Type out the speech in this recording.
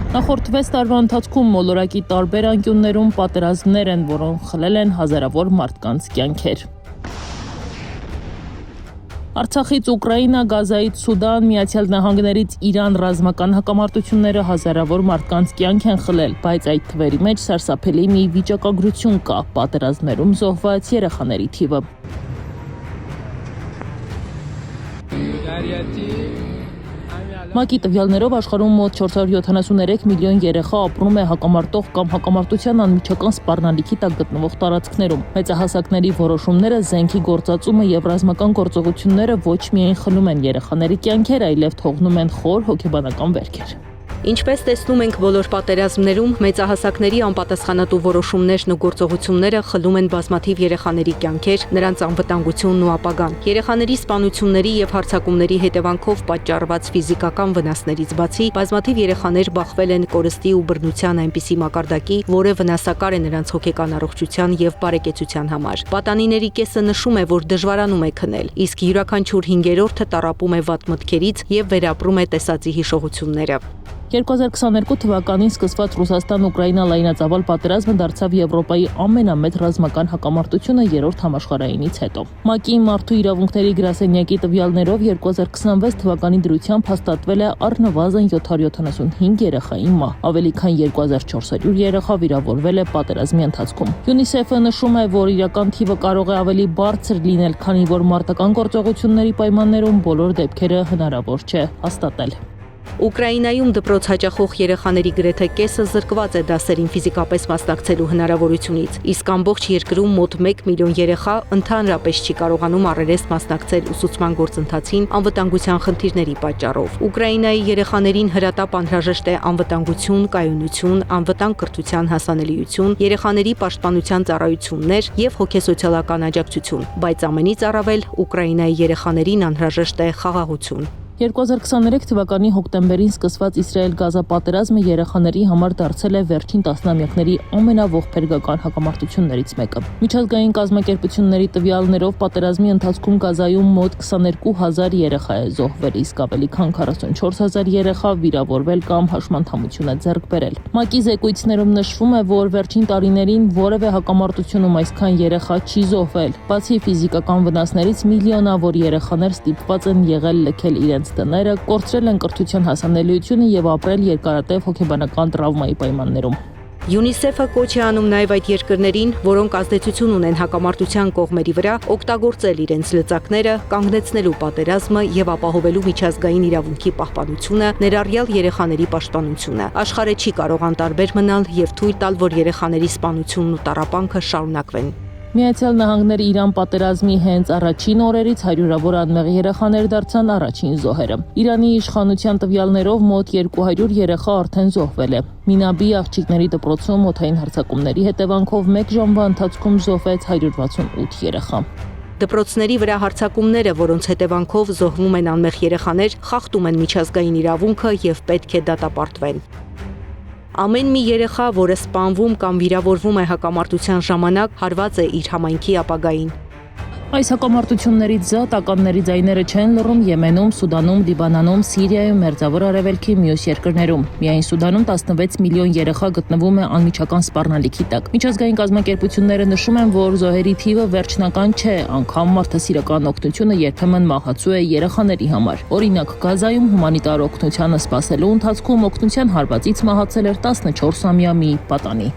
Նախորդ 6 տարվա ընթացքում մոլորակի տարբեր անկյուններում պատերազմներ են, որոնք խլել են հազարավոր մարդկանց կյանքեր։ Արցախից Ուկրաինա, Գազայից Սուդան, Միացյալ Նահանգներից Իրան ռազմական հակամարտությունները հազարավոր մարդկանց կյանք են խլել, բայց այդ թվերի մեջ սարսափելի մի վիճակագրություն կա՝ պատերազմներում զոհված երեխաների թիվը։ ՄԱԿ-ի տվյալներով աշխարհում մոտ 473 միլիոն երեխա ապրում է հակամարտող կամ հակամարտության անմիջական սպառնալիքի տակ գտնվող տարածքներում։ Մեծահասակների որոշումները, զենքի գործածումը եւ ռազմական գործողությունները ոչ միայն խլում են երեխաների կյանքեր, այլև թողնում են խոր հոգեբանական վերքեր։ Ինչպես տեսնում ենք բոլոր պատերազմներում, մեծահասակների անպատասխանատու որոշումներն ու գործողությունները խլում են բազմաթիվ երեխաների կյանքեր, նրանց անվտանգությունն ու ապագան։ Երեխաների սպանությունների եւ հարձակումների հետևանքով պատճառված ֆիզիկական վնասներից բացի, բազմաթիվ երեխաներ բախվել են կորստի ու բռնության այնպիսի մակարդակի, որը վնասակար է նրանց հոգեկան առողջության եւ բարեկեցության համար։ Պատանիների կեսը նշում է, որ դժվարանում է քնել, իսկ յուրաքանչյուր 5-րդը տառապում է վատ մտքերից եւ վերապրում է տեսածի հիշողությունները։ 2022 թվականին սկսված Ռուսաստան-Ուկրաինա լայնածավալ պատերազմը դարձավ Եվրոպայի ամենամեծ ռազմական հակամարտությունը երրորդ համաշխարհայինից հետո։ ՄԱԿ-ի մարդու իրավունքների գրասենյակի տվյալներով 2026 թվականի դրությամբ հաստատվել է առնվազն 775 երեխայի մահ, ավելի քան 2400 երեխա վիրավորվել է պատերազմի ընթացքում։ ՅՈՒՆԻՍԵՖ-ը նշում է, որ իրական թիվը կարող է ավելի բարձր լինել, քանի որ մարտական գործողությունների պայմաններում բոլոր դեպքերը հնարավոր չէ հաստատել։ Ուկրաինայում դպրոց հաճախող երեխաների գրեթե կեսը զրկված է դասերին ֆիզիկապես մասնակցելու հնարավորությունից, իսկ ամբողջ երկրում մոտ 1 միլիոն երեխա ընդհանրապես չի կարողանում առերես մասնակցել ուսուցման գործընթացին անվտանգության խնդիրների պատճառով։ Ուկրաինայի երեխաներին հրատապ անհրաժեշտ է անվտանգություն, կայունություն, անվտանգ կրթության հասանելիություն, երեխաների պաշտպանության ծառայություններ եւ հոգեսոցիալական աջակցություն, բայց ամենից առավել Ուկրաինայի երեխաներին անհրաժեշտ է խաղաղություն։ 2023 թվականի հոկտեմբերին սկսված Իսրայել-Գազա պատերազմը երեխաների համար դարձել է վերջին տասնամյակների ամենաողբերգական հակամարտություններից մեկը։ Միջազգային կազմակերպությունների տվյալներով պատերազմի ընթացքում Գազայում մոտ 22,000 երեխա է զոհվել, իսկ ավելի քան 44,000 երեխա վիրավորվել կամ հաշմանդամություն է ձեռք բերել։ ՄԱԿ-ի զեկույցներում նշվում է, որ վերջին տարիներին որևէ հակամարտությունում այսքան երեխա չի զոհվել։ Բացի ֆիզիկական վնասներից, միլիոնավոր երեխաներ ստիպված են եղել լքել իրենց տները, կորցրել են կրթության հասանելիությունը եւ ապրել երկարատև հոգեբանական տրավմայի պայմաններում։ ՅՈՒՆԻՍԵՖ-ը կոչ է անում նաև այդ երկրներին, որոնք ազդեցություն ունեն հակամարտության կողմերի վրա, օգտագործել իրենց լծակները, կանգնեցնելու պատերազմը եւ ապահովելու միջազգային իրավունքի պահպանությունը, ներառյալ երեխաների պաշտպանությունը։ Աշխարհը չի կարող անտարբեր մնալ եւ թույլ տալ, որ երեխաների սպանությունն ու տառապանքը շարունակվեն։ Միացյալ Նահանգները Իրան պատերազմի հենց առաջին օրերից հարյուրավոր անմեղ երեխաներ դարձան առաջին զոհերը։ Իրանի իշխանության տվյալներով մոտ 200 երեխա արդեն զոհվել է։ Մինաբի աղջիկների դպրոցում օդային հարձակումների հետևանքով 1 ժամվա ընթացքում զոհվեց 168 երեխա։ Դպրոցների վրա հարձակումները, որոնց հետևանքով զոհվում են անմեղ երեխաներ, խախտում են միջազգային իրավունքը եւ պետք է դատապարտվեն։ Ամեն մի երեխա, որը սպանվում կամ վիրավորվում է հակամարտության ժամանակ, հարված է իր համայնքի ապագային։ Այս հակամարտություններից զատ ականների ձայները չեն լռում Եմենում, Սուդանում, Լիբանանում, Սիրիայում, Մերձավոր Արևելքի մյուս երկրներում։ Միայն Սուդանում 16 միլիոն երեխա գտնվում է անմիջական սպառնալիքի տակ։ Միջազգային կազմակերպությունները նշում են, որ զոհերի թիվը վերջնական չէ, անգամ մարդասիրական օգնությունը երբեմն մահացու է երեխաների համար։ Օրինակ, Գազայում հումանիտար օգնությանը սպասելու ընթացքում օգնության հարվածից մահացել էր 14-ամյա մի պատանի։